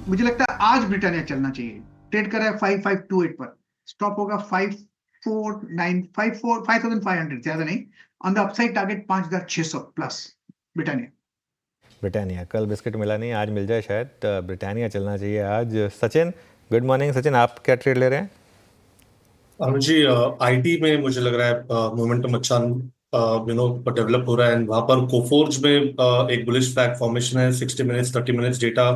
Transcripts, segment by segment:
मुझे लगता है आज ब्रिटानिया चलना चाहिए। ट्रेड कर रहा है 5528 पर, स्टॉप होगा 5495 ज्यादा नहीं। On the upside target 5600 plus Britannia. Britannia कल बिस्किट मिला नहीं, आज मिल जाए शायद। ब्रिटानिया चलना चाहिए आज। Sachin, good morning. सचिन, आप क्या ट्रेड ले रहे हैं? अनुज जी, आईटी में मुझे लग रहा है मोमेंटम अच्छा डेवलप हो रहा है। वहां पर कोफोर्ज में एक बुलिश फ्लैग फॉर्मेशन है। 60 मिनट्स 30 मिनट्स डेटा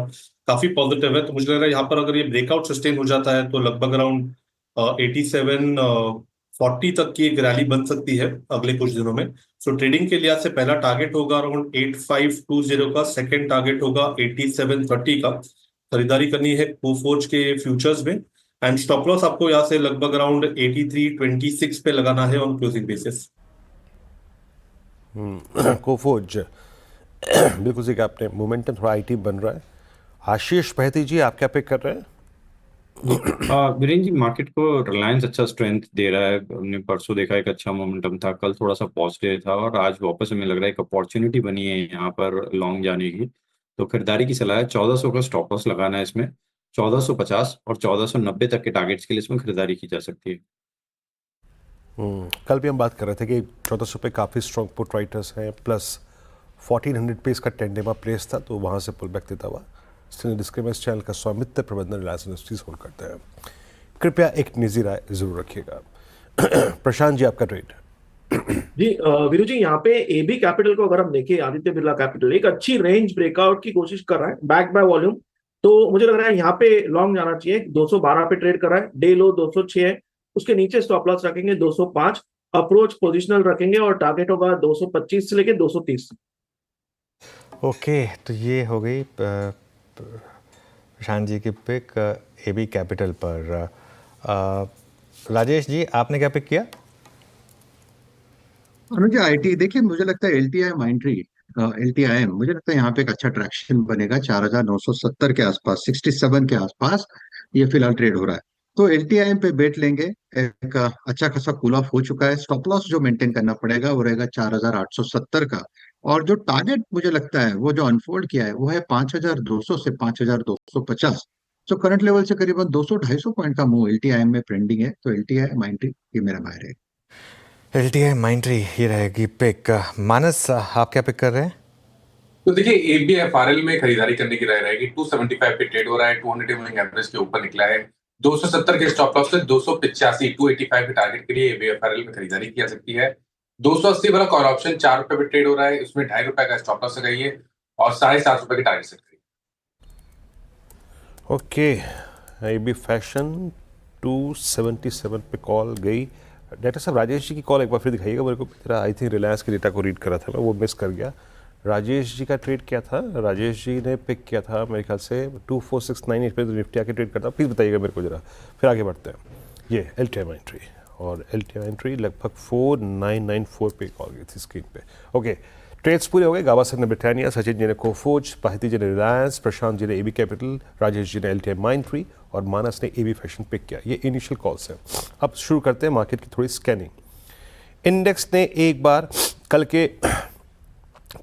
काफी पॉजिटिव है। तो मुझे लग रहा है यहाँ पर अगर ये ब्रेकआउट सस्टेन हो जाता है तो लगभग अराउंड 8740 तक की एक रैली बन सकती है अगले कुछ दिनों में। सो ट्रेडिंग के लिहाज से पहला टारगेट होगा अराउंड 8520 का, सेकेंड टारगेट होगा 8730 का। खरीदारी करनी है कोफोर्ज के फ्यूचर्स में। एंड स्टॉप लॉस आपको यहाँ से लगभग अराउंड 8326 पे लगाना है ऑन क्लोजिंग बेसिस। कोफोर्ज बिल्कुल सही कहा आपने। मोमेंटम थोड़ा आईटी बन रहा है। आशीष बहती जी, आप क्या पिक कर रहे हैं? वीरेंद्र जी, मार्केट को रिलायंस अच्छा स्ट्रेंथ दे रहा है। हमने परसों देखा एक अच्छा मोमेंटम था, कल थोड़ा सा पॉजिटिव था और आज वापस हमें लग रहा है एक अपॉर्चुनिटी बनी है यहाँ पर लॉन्ग जाने की। तो खरीदारी की सलाह है। 1400 का स्टॉप लॉस लगाना है इसमें। 1450 और 1490 तक के टारगेट्स के लिए इसमें खरीदारी की जा सकती है। कल भी हम बात कर रहे थे कि 1400 पे काफ़ी स्ट्रॉन्ग पुट राइटर्स हैं, प्लस 1400 पे इसका टेंडेमा प्लेस था, तो वहाँ से पुल बैक देता हुआ डिस्क्लेमर चैनल का स्वामित्व प्रबंधन रिलायंस इंडस्ट्रीज होल्ड करते हैं। कृपया एक निजी राय जरूर रखिएगा। प्रशांत जी, आपका ट्रेड। जी वीरू जी, यहाँ पे एबी कैपिटल को अगर हम देखें, आदित्य बिरला कैपिटल एक अच्छी रेंज ब्रेकआउट की कोशिश कर रहा है, बैक बाय वॉल्यूम। तो मुझे लग रहा है यहाँ पे लॉन्ग जाना चाहिए। 212 पे ट्रेड कर रहा है, डे लो 206 है, उसके नीचे स्टॉप लॉस रखेंगे 205, अप्रोच पोजिशनल रखेंगे और टारगेट होगा 225 से लेके 230। ओके, तो ये हो गई प्रशांत जी की पिक एबी कैपिटल पर। राजेश जी, आपने क्या पिक किया? अनुज आईटी देखिए, मुझे लगता है एलटीआई माइंट्री, एलटीआई मुझे लगता है यहाँ पे एक अच्छा ट्रैक्शन बनेगा 4970 के आसपास, 67 के आसपास ये फिलहाल ट्रेड हो रहा है। तो एलटीआई पे बेट लेंगे। एक अच्छा खासा कूल ऑफ हो चुका है। स्टॉप लॉस जो मेंटेन करना पड़ेगा वो रहेगा 4870 का। और जो टारगेट मुझे लगता है वो जो अनफोल्ड किया है वो है 5200 से 5250। तो करंट लेवल से करीबन 200-250 पॉइंट का मूव एलटीआई में पेंडिंग है। तो एलटीआई माइंट्री ये मेरा बाय है। एलटीआई माइंट्री ये रहेगी पिक। मानस, आप क्या पिक कर रहे हैं? तो देखिए, एबीएफआरएल में खरीदारी करने की राय रहेगी। 275 पे ट्रेड हो रहा है, 200 मूविंग एवरेज के ऊपर निकला है। 270 के स्टॉप लॉस से 285 285 के टारगेट के लिए एबीएफआरएल में खरीदारी की जा सकती है। 280 वाला कॉल ऑप्शन 4 रुपए पे ट्रेड हो रहा है, उसमें ₹2.5 का स्टॉप लॉस लगाइए और ₹7.5 के टारगेट से खरीदिए। ओके, एबी फैशन 277 पे कॉल गई। डॉक्टर साहब, राजेश जी की कॉल एक बार फिर दिखाइएगा मेरे को। मेरा आई थिंक रिलायंस के डेटा को रीड कर रहा था मैं, वो मिस कर गया। राजेश जी का ट्रेड क्या था? राजेश जी ने पिक किया था मेरे ख्याल से 24698 पे निफ्टी आके ट्रेड करता। प्लीज़ बताइएगा मेरे को ज़रा, फिर आगे बढ़ते हैं। ये एलटीआई एंट्री, और एलटीआई एंट्री लगभग 4994 पे कॉल गई थी स्क्रीन पे। ओके, ट्रेड्स पूरे हो गए। गावासर ने ब्रिटानिया, सचिन जी ने कोफोर्ज, पाहिती जी ने रिलायंस, प्रशांत जी ने एबी कैपिटल, राजेश जी ने एलटीआई माइंट्री और मानस ने एबी फैशन पिक किया। ये इनिशियल कॉल्स हैं। अब शुरू करते हैं मार्केट की थोड़ी स्कैनिंग। इंडेक्स ने एक बार कल के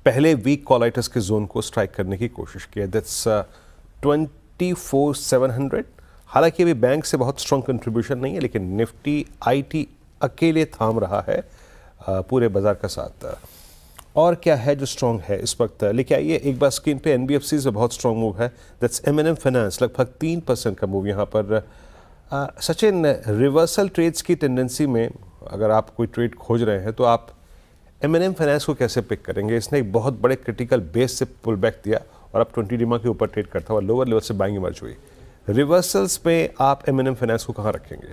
पहले वीक कॉलाइटस के जोन को स्ट्राइक करने की कोशिश की है। दैट्स 24700। हालांकि अभी बैंक से बहुत स्ट्रॉन्ग कंट्रीब्यूशन नहीं है, लेकिन निफ्टी आईटी अकेले थाम रहा है पूरे बाजार का साथ। और क्या है जो स्ट्रॉन्ग है इस वक्त? लेके आइए एक बार स्क्रीन पे। एनबीएफसी में बहुत स्ट्रॉन्ग मूव है। दैट्स एमएनएम फाइनेंस, लगभग 3% का मूव यहाँ पर। सचिन, रिवर्सल ट्रेड्स की टेंडेंसी में अगर आप कोई ट्रेड खोज रहे हैं तो आप एमएनएम फाइनेंस को कैसे पिक करेंगे? इसने एक बहुत बड़े क्रिटिकल बेस से पुल बैक दिया और अब 20 डिमा के ऊपर ट्रेड करता हुआ लोअर लेवल से बाइंग इमर्ज हुई। रिवर्सल्स में आप एमएनएम फाइनेंस को कहाँ रखेंगे?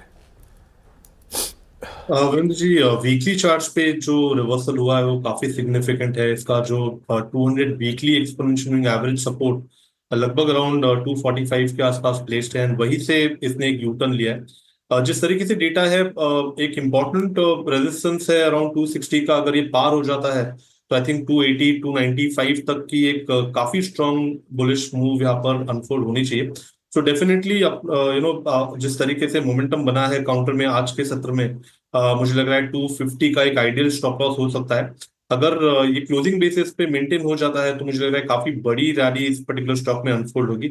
वीरेंद्र जी, वीकली चार्ट्स पे जो रिवर्सल हुआ है वो काफी सिग्निफिकेंट है। इसका जो 200 वीकली एक्सपोनेंशियल एवरेज सपोर्ट लगभग अराउंड 245 के आसपास प्लेस्ड है, वहीं से इसने एक यू टर्न लिया है। जिस तरीके से डेटा है, एक इम्पॉर्टेंट रेजिस्टेंस है अराउंड 260 का। अगर ये पार हो जाता है तो आई थिंक 280 295 तक की एक काफी स्ट्रॉन्ग बुलिश मूव यहाँ पर अनफोल्ड होनी चाहिए। सो डेफिनेटली जिस तरीके से मोमेंटम बना है काउंटर में आज के सत्र में, मुझे लग रहा है 250 का एक आइडियल स्टॉप लॉस हो सकता है। अगर ये क्लोजिंग बेसिस पे मेंटेन हो जाता है तो मुझे लग रहा है काफी बड़ी रैली इस पर्टिकुलर स्टॉक में अनफोल्ड होगी।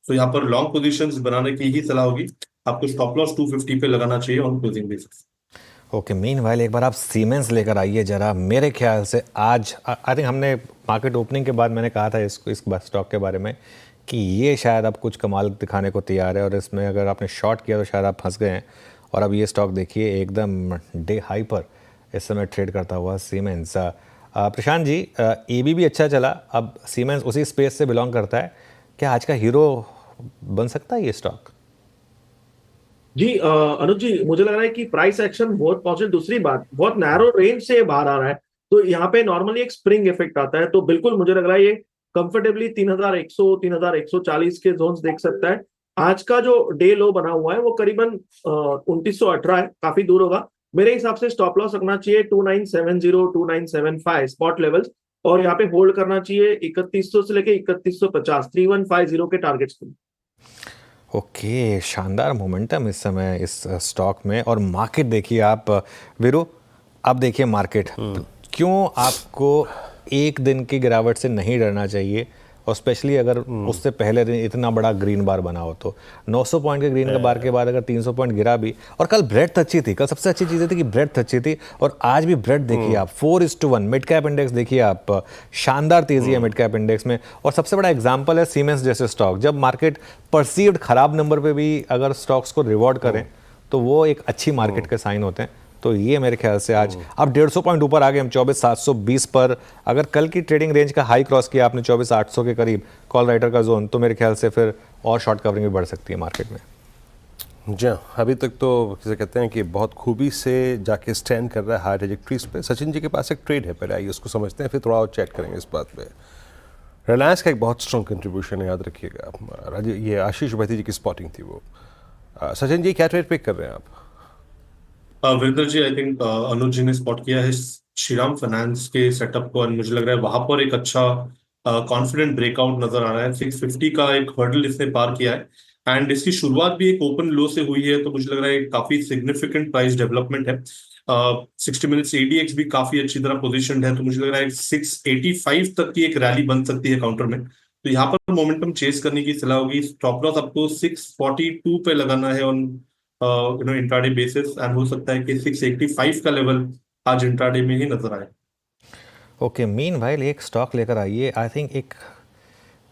तो यहाँ पर लॉन्ग पोजीशंस बनाने की ही सलाह होगी। आपको स्टॉप लॉस 250 पे लगाना चाहिए on closing basis. Okay, meanwhile एक बार आप सीमेंस लेकर आइए जरा। मेरे ख्याल से आज आई थिंक हमने मार्केट ओपनिंग के बाद मैंने कहा था इस स्टॉक के बारे में कि ये शायद अब कुछ कमाल दिखाने को तैयार है, और इसमें अगर आपने शॉर्ट किया तो शायद आप फंस गए हैं। और अब ये स्टॉक देखिए एकदम डे हाई पर इस समय ट्रेड करता हुआ सीमेंस। प्रशांत जी, एबी भी अच्छा चला, अब सीमेंस उसी स्पेस से बिलोंग करता है, क्या आज का हीरो बन सकता है ये स्टॉक? जी अनुज जी, मुझे लग रहा है कि प्राइस एक्शन बहुत पॉजिटिव। दूसरी बात, बहुत नैरो रेंज से बाहर आ रहा है, तो यहाँ पे नॉर्मली एक स्प्रिंग इफेक्ट आता है। तो बिल्कुल मुझे लग रहा है ये कंफर्टेबली 3100 3140 के जोन्स देख सकता है। आज का जो डे लो बना हुआ है वो करीबन 2918 है, काफी दूर होगा। मेरे हिसाब से स्टॉप लॉस रखना चाहिए 2970 2975 स्पॉट लेवल्स, और यहाँ पे होल्ड करना चाहिए 3100 से लेके 3150 3150 के टारगेट्स को। ओके, शानदार मोमेंटम इस समय इस स्टॉक में। और मार्केट देखिए आप वीरू, अब देखिए मार्केट, क्यों आपको एक दिन की गिरावट से नहीं डरना चाहिए, और स्पेशली अगर उससे पहले दिन इतना बड़ा ग्रीन बार बना हो तो 900 पॉइंट के ग्रीन बार के बाद अगर 300 पॉइंट गिरा भी, और कल ब्रेड्थ अच्छी थी, कल सबसे अच्छी चीज़ थी कि ब्रेड्थ अच्छी थी, और आज भी ब्रेड्थ देखिए आप 4:1 मिड कैप इंडेक्स देखिए आप, शानदार तेजी है मिड कैप इंडेक्स में। और सबसे बड़ा एग्जांपल है सीमेंस जैसे स्टॉक, जब मार्केट परसीव्ड खराब नंबर पे भी अगर स्टॉक्स को रिवॉर्ड करें तो वो एक अच्छी मार्केट के साइन होते हैं। तो ये मेरे ख्याल से आज अब 150 पॉइंट ऊपर आ गए हम 24720 पर। अगर कल की ट्रेडिंग रेंज का हाई क्रॉस किया आपने 24800 के करीब कॉल राइटर का जोन, तो मेरे ख्याल से फिर और शॉर्ट कवरिंग भी बढ़ सकती है मार्केट में। जी अभी तक तो किसे कहते हैं कि बहुत खूबी से जाके स्टैंड कर रहा है हाई ट्रैजेक्टरीज पे। सचिन जी के पास एक ट्रेड है, पहले आइए उसको समझते हैं, फिर थोड़ा और चैट करेंगे इस बात पे। रिलायंस का एक बहुत स्ट्रॉन्ग कंट्रीब्यूशन है, याद रखिएगा। ये आशीष भाई जी की स्पॉटिंग थी वो। सचिन जी क्या ट्रेड पिक कर रहे हैं आप? वीरेंद्र जी, आई थिंक अनुज जी ने स्पॉट किया है श्रीराम फाइनेंस के सेटअप को, और मुझे लग रहा है वहां पर एक अच्छा कॉन्फिडेंट ब्रेकआउट नजर आ रहा है। 650 का एक हर्डल इसने पार किया है, एंड इसकी शुरुआत भी एक ओपन लो से हुई है, तो मुझे लग रहा है काफी सिग्निफिकेंट प्राइस डेवलपमेंट है। 60 मिनट्स एडीएक्स भी काफी अच्छी तरह पोजीशनड है, तो मुझे लग रहा है 685 तक की एक रैली बन सकती है काउंटर में। तो यहाँ पर मोमेंटम चेस करने की सलाह होगी। स्टॉप लॉस आपको 642 पे लगाना है ऑन इंट्राडे बेसिस, एंड हो सकता है कि 685 का लेवल आज इंट्राडे में ही नजर आए। ओके, मीनवाइल एक स्टॉक लेकर आइए, आई थिंक एक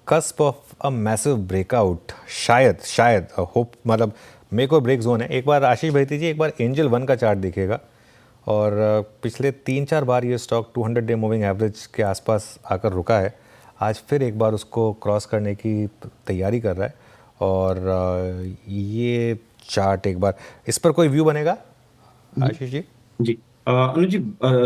cusp of a massive breakout, शायद होप, मतलब मेक और ब्रेक जोन है। एक बार आशीष भाई जी एक बार एंजल 1 का चार्ट दिखेगा, और पिछले 3-4 बार ये स्टॉक 200 डे मूविंग एवरेज के आसपास आकर रुका है। आज फिर एक बार उसको क्रॉस करने की तैयारी कर रहा है, और ये चार्ट एक बार इस पर कोई व्यू बनेगा आशीष जी? जी अनुज जी,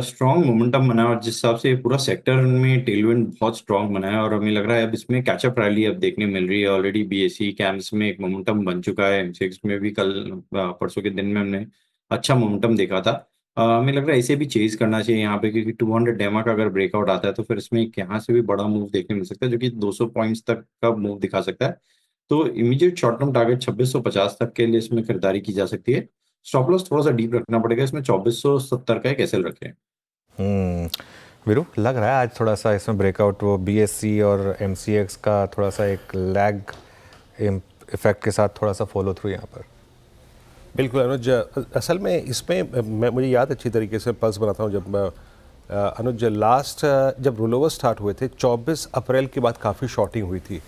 स्ट्रॉन्ग मोमेंटम बना है, और जिस हिसाब से पूरा सेक्टर में टेलविंड बहुत स्ट्रॉन्ग बना है, और हमें लग रहा है अब इसमें कैचअप रैली अब देखने मिल रही है। ऑलरेडी बीएसई कैम्स में एक मोमेंटम बन चुका है, एमसीएक्स में भी कल परसों के दिन में हमने अच्छा मोमेंटम देखा था। हमें लग रहा है इसे भी चेज करना चाहिए यहाँ पे, क्योंकि 200 डेमा का अगर ब्रेकआउट आता है तो फिर इसमें यहाँ से भी बड़ा मूव देखने मिल सकता है, जो कि 200 पॉइंट्स तक का मूव दिखा सकता है। तो इमीडिएट शॉर्ट टर्म टारगेट 2650 तक के लिए इसमें खरीदारी की जा सकती है। स्टॉप लॉस थोड़ा सा डीप रखना पड़ेगा इसमें, 2470 का एक एसएल रखें। वीरू, लग रहा है आज थोड़ा सा इसमें ब्रेकआउट वो बीएससी और एमसीएक्स का थोड़ा सा एक लैग इफेक्ट के साथ थोड़ा सा फॉलो थ्रू यहाँ पर। बिल्कुल अनुज, असल में इसमें मुझे याद अच्छी तरीके से पल्स बनाता हूँ, जब अनुज लास्ट जब रोलोवर स्टार्ट हुए थे 24 अप्रैल के बाद काफ़ी शॉर्टिंग हुई थी।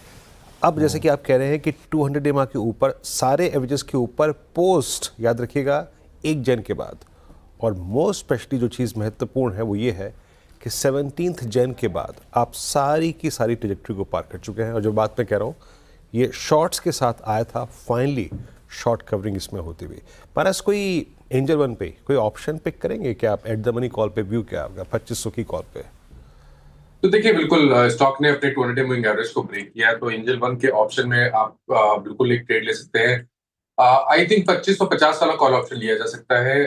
अब जैसे कि आप कह रहे हैं कि 200 डेमा के ऊपर सारे एवरेजेस के ऊपर पोस्ट, याद रखिएगा 1 जन के बाद, और मोस्ट स्पेशली जो चीज़ महत्वपूर्ण है वो ये है कि 17 जन के बाद आप सारी की सारी ट्रैजेक्टरी को पार कर चुके हैं। और जो बात मैं कह रहा हूँ ये शॉर्ट्स के साथ आया था, फाइनली शॉर्ट कवरिंग इसमें होती हुई। पर कोई एंजल 1 पे कोई ऑप्शन पिक करेंगे क्या आप? एट द मनी कॉल पे व्यू क्या आपका 2500 की कॉल पे? तो देखिए, बिल्कुल स्टॉक ने अपने 200 डे मूविंग एवरेज को ब्रेक किया है, तो एंजल 1 के ऑप्शन में आप बिल्कुल एक ट्रेड ले सकते हैं। आई थिंक 2550 वाला कॉल ऑप्शन लिया जा सकता है।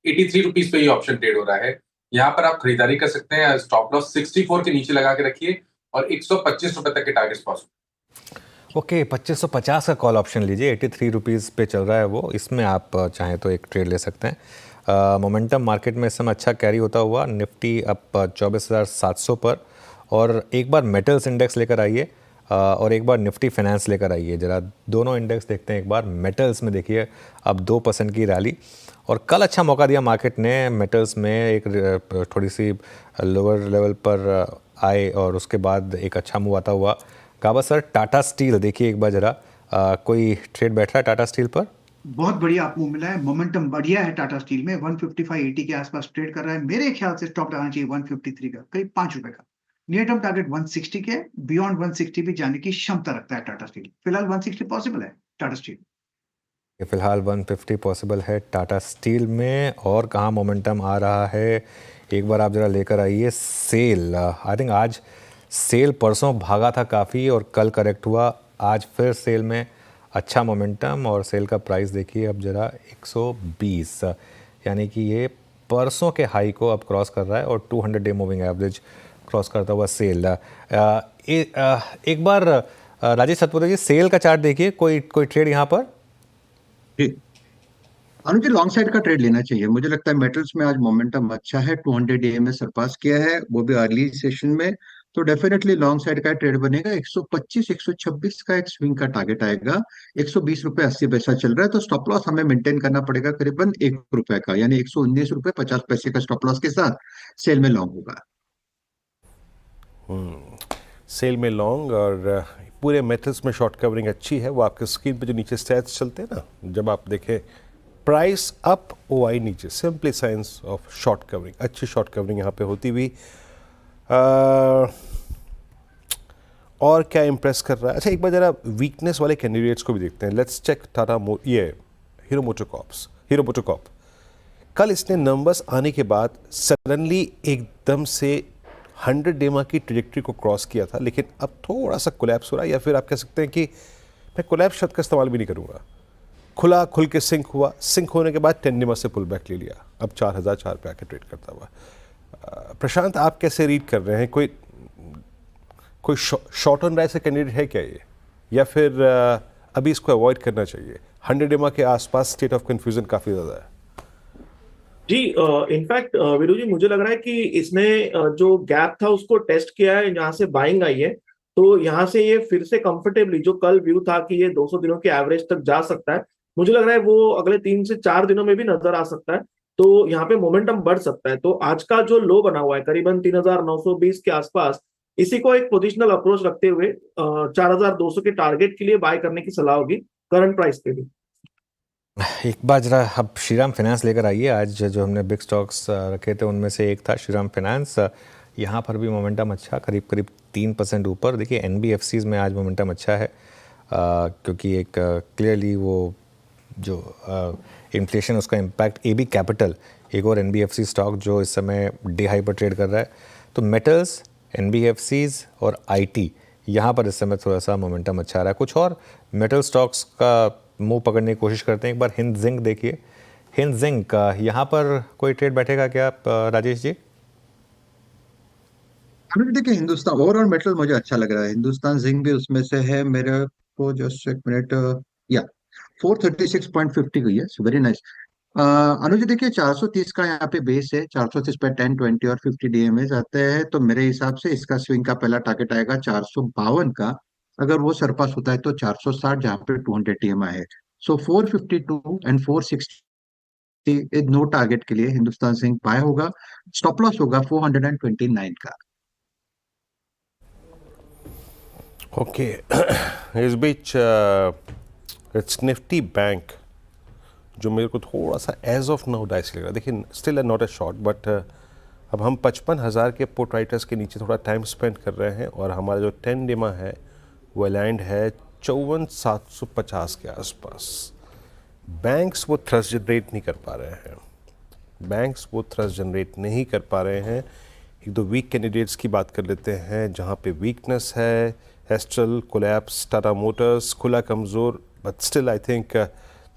83 रुपीज पे ये ऑप्शन ट्रेड हो रहा है। यहाँ पर आप खरीदारी कर सकते हैं। स्टॉप लॉस 64 के नीचे लगा के रखिए, और 125 रुपए तक के टारगेट्स पॉसिबल। ओके, 2550 का कॉल ऑप्शन लीजिए, 83 रुपीज़ पे चल रहा है वो, इसमें आप चाहें तो एक ट्रेड ले सकते हैं। मोमेंटम मार्केट में इस समय अच्छा कैरी होता हुआ, निफ्टी अब 24,700 पर, और एक बार मेटल्स इंडेक्स लेकर आइए और एक बार निफ्टी फाइनेंस लेकर आइए। जरा दोनों इंडेक्स देखते हैं एक बार। मेटल्स में देखिए अब 2% की रैली, और कल अच्छा मौका दिया मार्केट ने मेटल्स में, एक थोड़ी सी लोअर लेवल पर आए और उसके बाद एक अच्छा मूव आता हुआ। काबा सर, टाटा स्टील देखिए एक बार जरा, कोई ट्रेड बैठ रहा है टाटा स्टील पर? बहुत बढ़िया आपको मिला है, मोमेंटम बढ़िया है टाटा स्टील में। 155.80 के आसपास ट्रेड कर रहा है। मेरे ख्याल से स्टॉप लगाना चाहिए 153 का, करीब 5 रुपए का। नियर टर्म टारगेट 160 के, बियॉन्ड 160 भी जाने की क्षमता रखता है टाटा स्टील। फिलहाल 160 पॉसिबल है टाटा स्टील। फिलहाल 150 पॉसिबल है टाटा स्टील में। और कहाँ मोमेंटम आ रहा है, एक बार आप जरा लेकर आइए। सेल, आई थिंक आज सेल परसों भागा था काफ़ी और कल करेक्ट हुआ, आज फिर सेल में अच्छा मोमेंटम, और सेल का प्राइस देखिए अब जरा 120, यानी कि ये परसों के हाई को अब क्रॉस कर रहा है और 200 डे मूविंग एवरेज क्रॉस करता हुआ सेल। एक बार राजेश सतपुरे जी, सेल का चार्ट देखिए, कोई ट्रेड यहाँ पर? जी अनुज जी, लॉन्ग साइड का ट्रेड लेना चाहिए। मुझे लगता है मेटल्स में आज मोमेंटम अच्छा है, 200 EMA सरपास किया है, वो भी अर्ली सेशन में। तो डेफिनेटली लॉन्ग साइड का ट्रेड बनेगा। 125 126 का एक स्विंग का टारगेट आएगा। 120 रुपये 80 पैसा चल रहा है, तो स्टॉप लॉस हमें मेंटेन करना पड़ेगा करीबन 1 रुपए का, यानी 119 रुपये 50 पैसे का स्टॉप लॉस के साथ सेल में लॉन्ग होगा। सेल में लॉन्ग, और पूरे मेटल्स में शॉर्ट कवरिंग अच्छी है। वो आपके स्क्रीन पे जो नीचे स्टैट्स चलते हैं ना, जब आप देखें प्राइस अप OI नीचे, simply science of short covering, अच्छी शॉर्ट कवरिंग यहाँ पे होती हुई। और क्या इम्प्रेस कर रहा है? अच्छा, एक बार जरा वीकनेस वाले कैंडिडेट्स को भी देखते हैं। Let's check Hero MotoCorp. कल इसने नंबर्स आने के बाद सडनली एकदम से 100 डेमा की ट्रेजेक्ट्री को क्रॉस किया था, लेकिन अब थोड़ा सा कोलैप्स हो रहा है, या फिर आप कह सकते हैं कि मैं कोलैप्स शब्द का इस्तेमाल भी नहीं करूँगा, खुल के सिंक हुआ। सिंक होने के बाद 10 डेमा से पुल बैक ले लिया, अब 4004 पे आके ट्रेड करता हुआ। प्रशांत, आप कैसे रीड कर रहे हैं? कोई शॉर्ट ऑन राइट से कैंडिडेट है क्या ये, या फिर अभी इसको अवॉइड करना चाहिए? 100 डेमा के आसपास स्टेट ऑफ कंफ्यूजन काफ़ी ज़्यादा है। जी, इनफैक्ट वीरू जी, मुझे लग रहा है कि इसने जो गैप था उसको टेस्ट किया है, जहां से बाइंग आई है। तो यहाँ से ये फिर से कंफर्टेबली, जो कल व्यू था कि ये 200 दिनों के एवरेज तक जा सकता है, मुझे लग रहा है वो अगले 3 से 4 दिनों में भी नजर आ सकता है। तो यहाँ पे मोमेंटम बढ़ सकता है। तो आज का जो लो बना हुआ है करीबन 3920 के आसपास, इसी को एक पोजिशनल अप्रोच रखते हुए 4200 के टारगेट के लिए बाय करने की सलाह होगी करंट प्राइस पे भी। एक बार जरा अब श्रीराम फाइनेंस लेकर आइए। आज जो हमने बिग स्टॉक्स रखे थे उनमें से एक था श्रीराम फाइनेंस। यहाँ पर भी मोमेंटम अच्छा, करीब 3% ऊपर। देखिए NBFCs में आज मोमेंटम अच्छा है, क्योंकि एक क्लियरली वो जो इन्फ्लेशन, उसका इम्पैक्ट। AB कैपिटल, एक और NBFC स्टॉक जो इस समय डे हाई पर ट्रेड कर रहा है। तो मेटल्स, NBFCs और IT, यहाँ पर इस समय थोड़ा सा मोमेंटम अच्छा आ रहा है। कुछ और मेटल स्टॉक्स का मुंह पकड़ने की कोशिश करते हैं। एक बार हिंद जिंक देखिए। हिंद जिंक का यहाँ पर कोई ट्रेड बैठेगा क्या राजेश जी? देखिए, हिंदुस्तान ओवरऑल मेटल मुझे अच्छा लग रहा है। हिंदुस्तान जिंक भी उसमें से है। मेरे को जस्ट एक मिनट, या 436.50 गई है, वेरी नाइस। अनुज जी, देखिए 430 का यहाँ पे बेस है। 430 पे 10, 20 और 50 DMA आते हैं। तो मेरे हिसाब से इसका स्विंग का पहला टारगेट आएगा 452 का। अगर वो सरपास होता है तो 460, जहाँ पे 200 TMA है। सो 452 एंड 460 नो टारगेट के लिए हिंदुस्तान जिंक बाय होगा। स्टॉप लॉस होगा 429 का। ओके इस बीच इट्स निफ्टी बैंक, जो मेरे को थोड़ा सा एज ऑफ नाउ डाइस लग रहा है। देखिए still not a short, but अब हम 55,000 के पुट राइटर्स के नीचे थोड़ा टाइम स्पेंड कर रहे हैं, और हमारा जो 10 डेमा है वो अलाइंड है 54,750 के आसपास। बैंक्स वो थ्रस्ट जनरेट नहीं कर पा रहे हैं। एक दो वीक कैंडिडेट्स की बात कर लेते हैं, जहाँ पे वीकनेस है। एस्ट्रल कोलैप्स, टाटा मोटर्स खुला कमज़ोर, बट स्टिल आई थिंक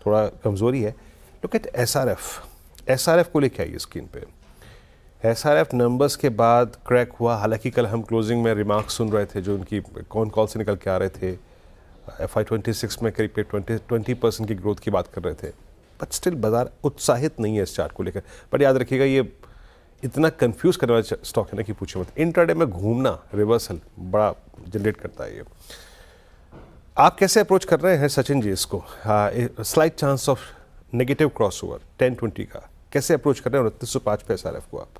थोड़ा कमज़ोरी है। लुक एट SRF को लेके आइए स्क्रीन पे। SRF नंबर्स के बाद क्रैक हुआ। हालांकि कल हम क्लोजिंग में रिमार्क्स सुन रहे थे जो उनकी कौन कॉल से निकल के आ रहे थे। FY26 में करीब 20% की ग्रोथ की बात कर रहे थे। बट स्टिल बाजार उत्साहित नहीं है इस चार्ट को लेकर। पर याद रखिएगा ये इतना कंफ्यूज करने वाला स्टॉक है ना कि पूछे मत। इंट्राडे में घूमना रिवर्सल बड़ा जनरेट करता है ये। आप कैसे अप्रोच कर रहे हैं सचिन जी इसको? Slight chance of negative cross over 10-20 का कैसे अप्रोच कर रहे हैं 2905 पे SRF को आप?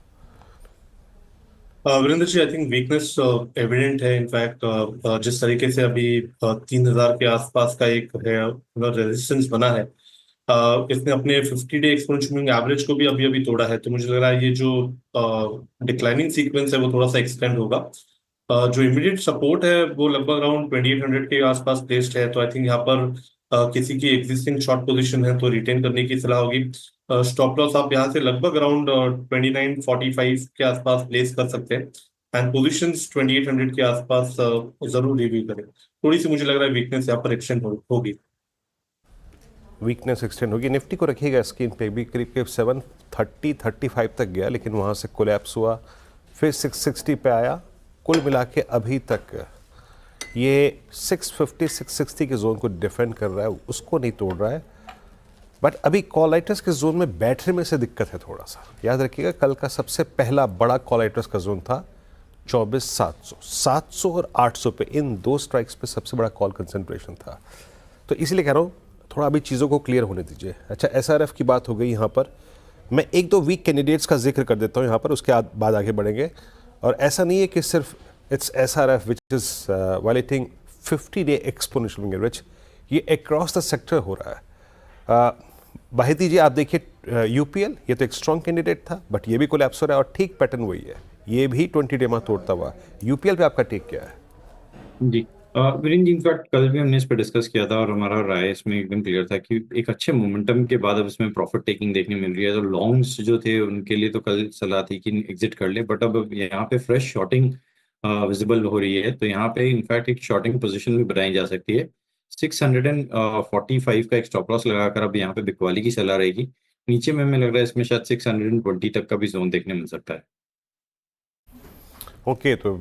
Virendra ji, I think weakness evident है। इनफैक्ट जिस तरीके से अभी 3000 के आसपास का एक है रेजिस्टेंस बना है, इसने अपने 50-डे एक्सपोनेंशियल एवरेज को भी अभी अभी तोड़ा है। तो मुझे लग रहा है ये जो डिक्लाइनिंग सीक्वेंस है वो थोड़ा सा एक्सटेंड होगा। जो इमीडिएट सपोर्ट है वो लगभग अराउंड 2800 के आसपास प्लेस्ड है। तो आई थिंक यहाँ पर किसी की एग्जिस्टिंग शॉर्ट पोजीशन है तो रिटेन करने की सलाह होगी। स्टॉप लॉस आप यहाँ से लगभग अराउंड 2945 के आसपास प्लेस कर सकते हैं एंड पोजीशंस 2800 के आसपास जरूर रिव्यू करें। थोड़ी सी मुझे लग रहा है वीकनेस यहाँ पर एक्सटेंड होगी। वीकनेस एक्सटेंड होगी। निफ्टी को रखिएगा स्क्रीन पे भी, करीब 730-35 तक गया लेकिन वहाँ से कोलैप्स हुआ, फिर 660 पे आया। कुल मिला के अभी तक ये 650-660 के जोन को डिफेंड कर रहा है, उसको नहीं तोड़ रहा है। बट अभी कॉल राइटर्स के जोन में बैठने में से दिक्कत है थोड़ा सा। याद रखिएगा कल का सबसे पहला बड़ा कॉल राइटर्स का जोन था 24,700, 700 और 800 पे, इन दो स्ट्राइक्स पे सबसे बड़ा कॉल कंसंट्रेशन था। तो इसलिए कह रहा हूँ थोड़ा अभी चीज़ों को क्लियर होने दीजिए। अच्छा, SRF की बात हो गई यहाँ पर। मैं एक दो वीक कैंडिडेट्स का जिक्र कर देता हूँ यहाँ पर, उसके बाद आगे बढ़ेंगे। और ऐसा नहीं है कि सिर्फ it's SRF which is violating 50-डे एक्सपोनेंशियल एवरेज, ये अक्रॉस द सेक्टर हो रहा है। बाहिती जी आप देखिए UPL, ये तो एक स्ट्रॉन्ग कैंडिडेट था बट ये भी कोलैप्स हो रहा है और ठीक पैटर्न वही है, ये भी 20 डे में तोड़ता हुआ। UPL पे आपका टेक क्या है? जी वीरेंद्र जी, इनफैक्ट कल भी हमने इस पर डिस्कस किया था और हमारा राय इसमें एकदम क्लियर था कि एक अच्छे मोमेंटम के बाद अब इसमें प्रॉफिट टेकिंग देखने मिल रही है। तो लॉन्ग्स जो थे उनके लिए तो कल सलाह थी कि एग्जिट कर ले, बट अब यहाँ पे फ्रेश शॉर्टिंग विजिबल हो रही है। तो यहाँ पे इनफैक्ट एक शॉर्टिंग पोजीशन भी बनाई जा सकती है। 645 का एक स्टॉप लॉस लगाकर अब यहाँ पे बिकवाली की सलाह रहेगी। नीचे में हमें लग रहा है इसमें शायद 620 तक का भी जोन देखने मिल सकता है। ओके, तो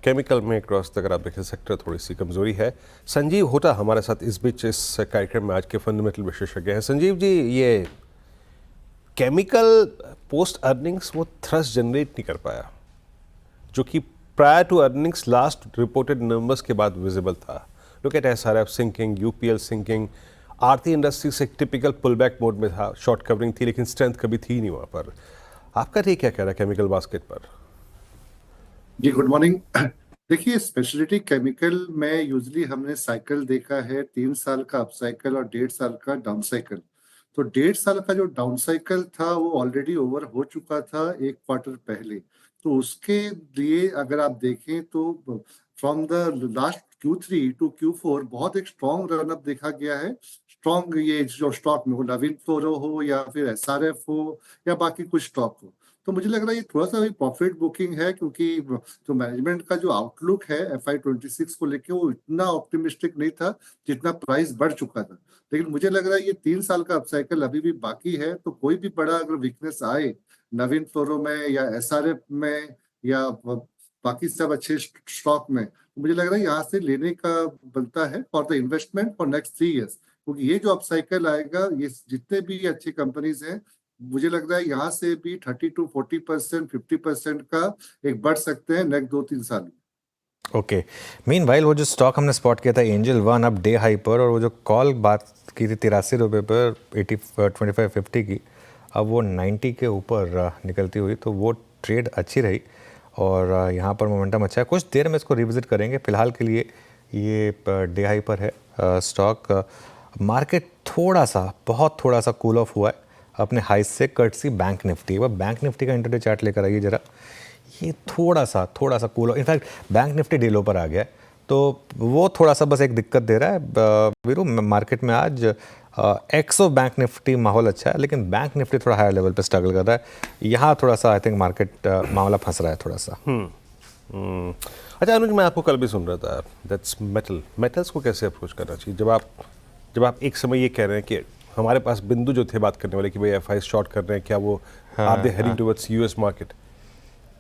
केमिकल में क्रॉस तक अगर आप देखें सेक्टर थोड़ी सी कमजोरी है। संजीव होता हमारे साथ इस बीच इस कार्यक्रम में आज के फंडामेंटल विशेषज्ञ हैं। संजीव जी, ये केमिकल पोस्ट अर्निंग्स वो थ्रस्ट जनरेट नहीं कर पाया जो कि prior to earnings last reported numbers के बाद विजिबल था। Look at SRF sinking, UPL sinking, Aarti industries एक टिपिकल पुलबैक मोड में था, शॉर्ट कवरिंग थी लेकिन स्ट्रेंथ कभी थी नहीं वहाँ पर। आपका ठीक क्या कह रहा है केमिकल बास्केट पर? जी गुड मॉर्निंग। देखिए, स्पेशलिटी केमिकल में यूजली हमने साइकिल देखा है 3 साल का अप साइकिल और 1.5 साल का डाउन साइकिल। तो 1.5 साल का जो डाउन साइकिल था वो ऑलरेडी ओवर हो चुका था एक क्वार्टर पहले। तो उसके लिए अगर आप देखें तो from the last Q3 to Q4 बहुत एक स्ट्रॉन्ग रनअप देखा गया है। स्ट्रॉन्ग ये जो स्टॉक में हो, नवीन फ्लोरो हो या फिर SRF हो या बाकी कुछ स्टॉक हो, तो मुझे लग रहा है ये थोड़ा सा प्रॉफिट बुकिंग है, क्योंकि जो मैनेजमेंट का जो आउटलुक है FY26 को लेके वो इतना ऑप्टिमिस्टिक नहीं था जितना प्राइस बढ़ चुका था। लेकिन मुझे लग रहा है ये 3 साल का अपसाइकिल अभी भी बाकी है। तो कोई भी बड़ा अगर वीकनेस आए नवीन फ्लोरो में या SRF में या बाकी सब अच्छे स्टॉक में, तो मुझे लग रहा है यहाँ से लेने का बनता है for the investment for next 3 years। क्योंकि ये जो अपसाइकिल आएगा, ये जितने भी अच्छी कंपनीज हैं, मुझे लग रहा है यहाँ से भी 30 to 40%, 50% का एक बढ़ सकते हैं नेक्स्ट 2-3 साल में। ओके, मीनवाइल वो जो स्टॉक हमने स्पॉट किया था एंजल वन, अब डे हाई पर, और वो जो कॉल बात की थी 83 रुपये पर 2550 की, अब वो 90 के ऊपर निकलती हुई, तो वो ट्रेड अच्छी रही और यहाँ पर मोमेंटम अच्छा है। कुछ देर में इसको रिविजिट करेंगे, फिलहाल के लिए ये डे हाई पर है स्टॉक। मार्केट थोड़ा सा, बहुत थोड़ा सा कूल ऑफ हुआ है अपने हाई से, कर्टसी बैंक निफ्टी। वह बैंक निफ्टी का इंटरडे चार्ट लेकर आइए जरा। ये थोड़ा सा cool, in fact bank Nifty day लो पर आ गया है, तो वो थोड़ा सा बस एक दिक्कत दे रहा है वीरू। मार्केट में आज एक्स ऑफ बैंक निफ्टी माहौल अच्छा है, लेकिन बैंक निफ्टी थोड़ा हायर लेवल पे स्ट्रगल कर रहा है। यहाँ थोड़ा सा आई थिंक मार्केट मामला फंस रहा है थोड़ा सा। अच्छा अनुज, मैं आपको कल भी सुन रहा था, दैट्स मेटल्स को कैसे अप्रोच करना चाहिए जब आप एक समय ये कह रहे हैं कि हमारे पास बिंदु जो थे बात करने वाले कि भाई FI शॉर्ट कर रहे हैं, क्या वो are they heading towards US market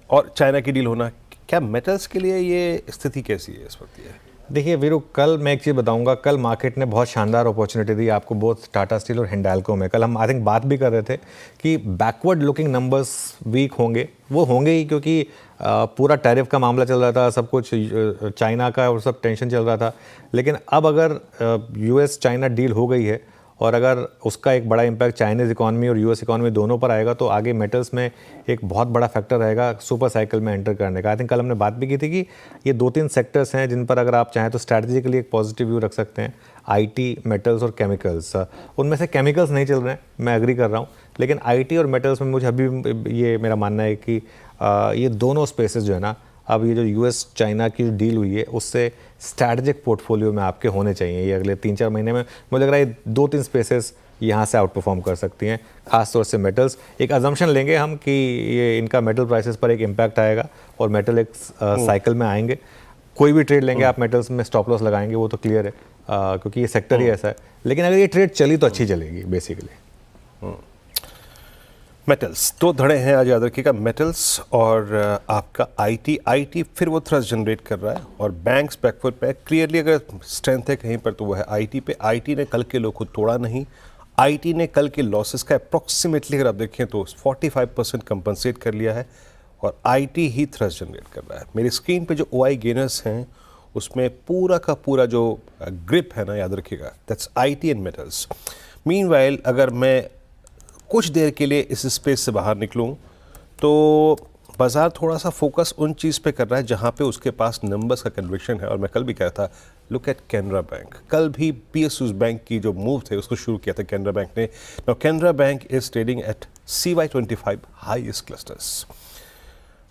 और चाइना की डील होना, क्या मेटल्स के लिए ये स्थिति कैसी है इस वक्त? ये देखिए वीरू, कल मैं एक चीज़ बताऊंगा, कल मार्केट ने बहुत शानदार अपॉर्चुनिटी दी आपको, बोथ टाटा स्टील और हिंडाल्को में। कल हम आई थिंक बात भी कर रहे थे कि बैकवर्ड लुकिंग नंबर्स वीक होंगे, वो होंगे ही क्योंकि पूरा टैरिफ का मामला चल रहा था, सब कुछ चाइना का और सब टेंशन चल रहा था। लेकिन अब अगर यूएस चाइना डील हो गई है और अगर उसका एक बड़ा इम्पैक्ट चाइनीज़ इकॉनमी और यूएस इकॉनमी दोनों पर आएगा, तो आगे मेटल्स में एक बहुत बड़ा फैक्टर रहेगा सुपर साइकिल में एंटर करने का। आई थिंक कल हमने बात भी की थी कि ये 2-3 सेक्टर्स हैं जिन पर अगर आप चाहें तो स्ट्रैटेजिकली एक पॉजिटिव व्यू रख सकते हैं। आईटी, मेटल्स और केमिकल्स, उनमें से केमिकल्स नहीं चल रहे हैं, मैं एग्री कर रहा हूँ, लेकिन आईटी और मेटल्स में मुझे अभी ये मेरा मानना है कि ये दोनों स्पेसेस जो है ना, अब ये जो यूएस चाइना की जो डील हुई है उससे स्ट्रैटेजिक पोर्टफोलियो में आपके होने चाहिए। ये अगले 3-4 महीने में मुझे लग रहा है 2-3 स्पेसेस यहाँ से आउट परफॉर्म कर सकती हैं, खासतौर से मेटल्स। एक अजम्पशन लेंगे हम कि ये इनका मेटल प्राइसेस पर एक इम्पैक्ट आएगा और मेटल एक साइकिल में आएंगे। कोई भी ट्रेड लेंगे आप मेटल्स में स्टॉप लॉस लगाएंगे, वो तो क्लियर है, क्योंकि ये सेक्टर ही ऐसा है। लेकिन अगर ये ट्रेड चली तो अच्छी चलेगी बेसिकली। मेटल्स दो धड़े हैं आज, याद रखिएगा, मेटल्स और आपका आईटी फिर वो थ्रस्ट जनरेट कर रहा है और बैंक्स बैकफुट पे। क्लियरली अगर स्ट्रेंथ है कहीं पर तो वो है आईटी पे। आईटी ने कल के लो को तोड़ा नहीं, आईटी ने कल के लॉसेस का अप्रॉक्सीमेटली अगर आप देखें तो 45% कंपनसेट कर लिया है और आईटी ही थ्रस्ट जनरेट कर रहा है। मेरी स्क्रीन पे जो ओआई गेनर्स हैं उसमें पूरा का पूरा जो ग्रिप है ना, याद रखिएगा, that's IT and metals. Meanwhile अगर मैं कुछ देर के लिए इस स्पेस से बाहर निकलूं तो बाजार थोड़ा सा फोकस उन चीज़ पे कर रहा है जहां पे उसके पास नंबर्स का कन्विक्शन है। और मैं कल भी कह रहा था, लुक एट कैनरा बैंक। कल भी पीएसयूज बैंक की जो मूव थे उसको शुरू किया था कैनरा बैंक ने। Now Canara bank is trading at CY25 highest clusters.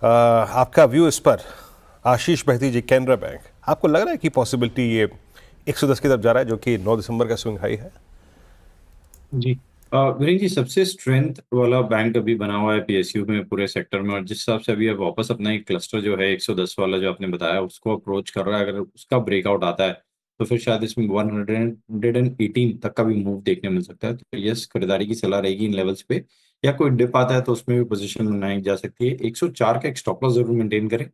आपका व्यू इस पर, आशीष बहती जी, कैनरा बैंक, आपको लग रहा है कि पॉसिबिलिटी ये 110 की तरफ जा रहा है जो कि 9 दिसंबर का स्विंग हाई है? जी वीरेंद्र जी, सबसे स्ट्रेंथ वाला बैंक अभी बना हुआ है पीएसयू में पूरे सेक्टर में, और जिस हिसाब से अभी अब वापस अपना एक क्लस्टर जो है 110 वाला जो आपने बताया उसको अप्रोच कर रहा है, अगर उसका ब्रेकआउट आता है तो फिर शायद इसमें 118 तक का भी मूव देखने मिल सकता है। तो यस, खरीदारी की सलाह रहेगी इन लेवल्स पे, या कोई डिप आता है तो उसमें भी पोजीशन बनाई जा सकती है। 104 का एक स्टॉप लॉस जरूर मेंटेन करें,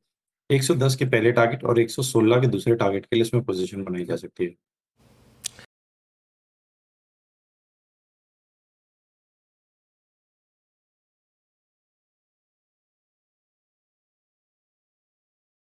110 के पहले टारगेट और 116 के दूसरे टारगेट के लिए इसमें पोजीशन बनाई जा सकती है।